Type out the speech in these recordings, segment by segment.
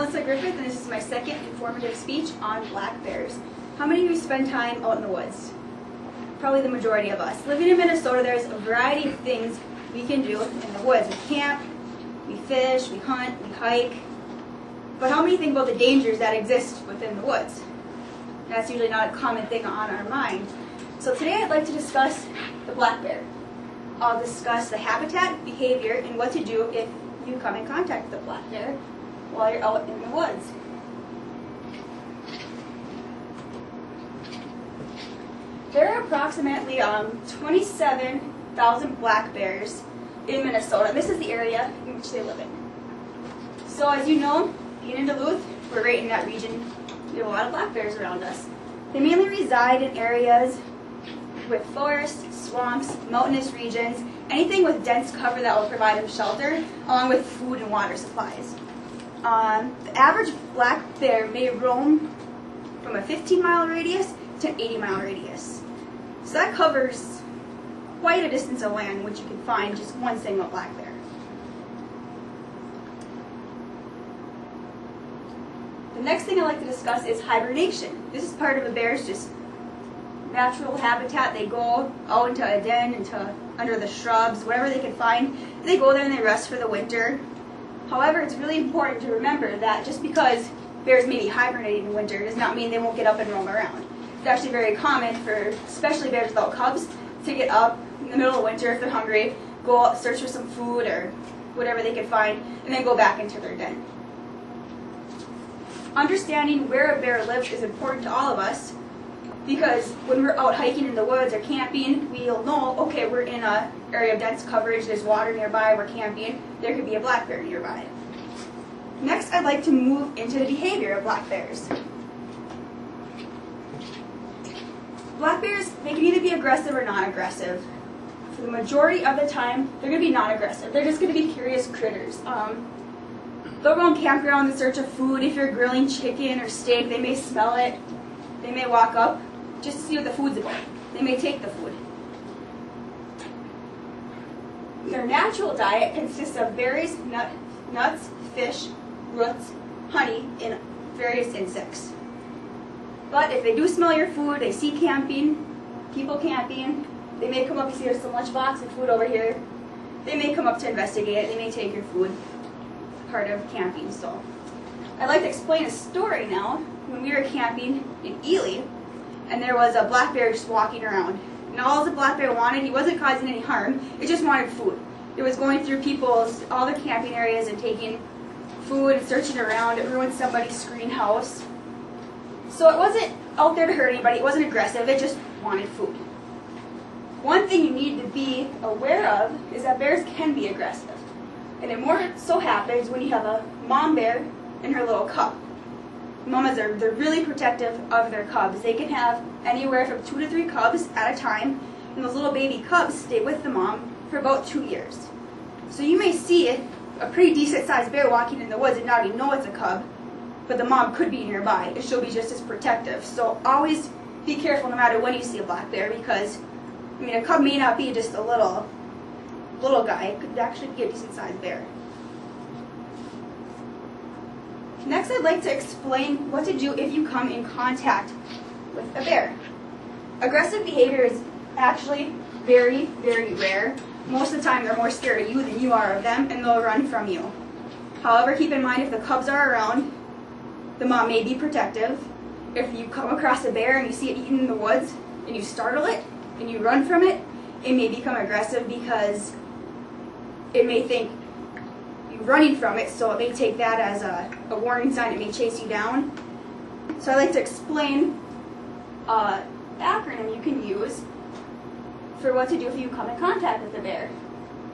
Melissa Griffith, and this is my second informative speech on black bears. How many of you spend time out in the woods? Probably the majority of us. Living in Minnesota, there's a variety of things we can do in the woods. We camp, we fish, we hunt, we hike. But how many think about the dangers that exist within the woods? That's usually not a common thing on our mind. So today I'd like to discuss the black bear. I'll discuss the habitat, behavior, and what to do if you come in contact with a black bear while you're out in the woods. There are approximately 27,000 black bears in Minnesota. This is the area in which they live in. So as you know, being in Duluth, we're right in that region. We have a lot of black bears around us. They mainly reside in areas with forests, swamps, mountainous regions, anything with dense cover that will provide them shelter, along with food and water supplies. The average black bear may roam from a 15-mile radius to an 80-mile radius. So that covers quite a distance of land which you can find just one single black bear. The next thing I'd like to discuss is hibernation. This is part of a bear's just natural habitat. They go out into a den, under the shrubs, whatever they can find. They go there and they rest for the winter. However, it's really important to remember that just because bears may be hibernating in winter does not mean they won't get up and roam around. It's actually very common for especially bears without cubs to get up in the middle of winter if they're hungry, go out, search for some food or whatever they can find, and then go back into their den. Understanding where a bear lives is important to all of us, because when we're out hiking in the woods or camping, we'll know, okay, we're in an area of dense coverage, there's water nearby, we're camping, there could be a black bear nearby. Next, I'd like to move into the behavior of black bears. Black bears, they can either be aggressive or non-aggressive. For the majority of the time, they're going to be non-aggressive. They're just going to be curious critters. They'll go and camp around in search of food. If you're grilling chicken or steak, they may smell it. They may walk up just to see what the food's about. They may take the food. Their natural diet consists of berries, nuts, fish, roots, honey, and various insects. But if they do smell your food, they see people camping, they may come up, you see there's some lunchbox and food over here. They may come up to investigate it, they may take your food, part of camping. So I'd like to explain a story now. When we were camping in Ely, and there was a black bear just walking around. And all the black bear wanted, he wasn't causing any harm, it just wanted food. It was going through all their camping areas and taking food and searching around. It ruined somebody's screen house. So it wasn't out there to hurt anybody, it wasn't aggressive, it just wanted food. One thing you need to be aware of is that bears can be aggressive. And it more so happens when you have a mom bear and her little cub. Mamas they're really protective of their cubs. They can have anywhere from 2 to 3 cubs at a time, and those little baby cubs stay with the mom for about 2 years. So you may see a pretty decent sized bear walking in the woods and not even know it's a cub, but the mom could be nearby and she'll be just as protective. So always be careful no matter when you see a black bear, because a cub may not be just a little guy, it could actually be a decent sized bear. Next, I'd like to explain what to do if you come in contact with a bear. Aggressive behavior is actually very, very rare. Most of the time, they're more scared of you than you are of them, and they'll run from you. However, keep in mind, if the cubs are around, the mom may be protective. If you come across a bear and you see it eating in the woods, and you startle it, and you run from it, it may become aggressive because it may think running from it, so it may take that as a warning sign. It may chase you down. So I'd like to explain an acronym you can use for what to do if you come in contact with a bear.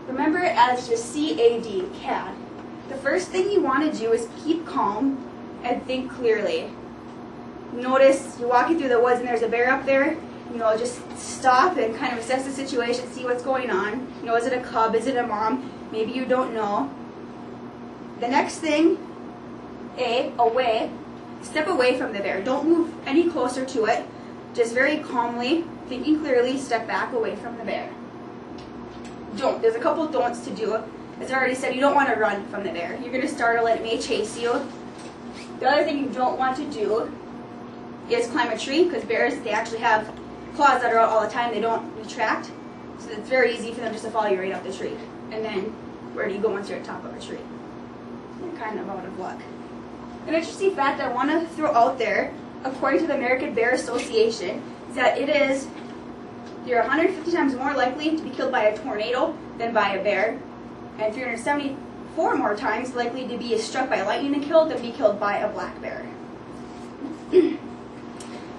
Remember it as just CAD, CAD. The first thing you want to do is keep calm and think clearly. Notice you're walking through the woods and there's a bear up there. Just stop and kind of assess the situation, see what's going on. Is it a cub? Is it a mom? Maybe you don't know. The next thing, step away from the bear. Don't move any closer to it. Just very calmly, thinking clearly, step back away from the bear. There's a couple don'ts to do. As I already said, you don't want to run from the bear. You're going to startle it, it may chase you. The other thing you don't want to do is climb a tree, because bears, they actually have claws that are out all the time. They don't retract, so it's very easy for them just to follow you right up the tree. And then where do you go once you're at the top of a tree? You're kind of out of luck. An interesting fact I want to throw out there, according to the American Bear Association, is that you're 150 times more likely to be killed by a tornado than by a bear, and 374 more times likely to be struck by lightning and killed than be killed by a black bear.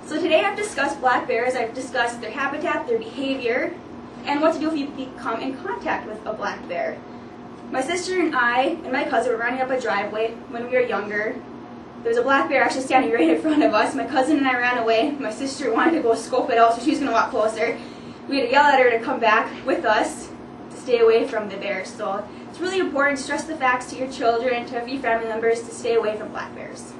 So today I've discussed black bears, I've discussed their habitat, their behavior, and what to do if you become in contact with a black bear. My sister and I and my cousin were running up a driveway when we were younger. There was a black bear actually standing right in front of us. My cousin and I ran away. My sister wanted to go scope it out, so she was going to walk closer. We had to yell at her to come back with us to stay away from the bears. So it's really important to stress the facts to your children, to your family members, to stay away from black bears.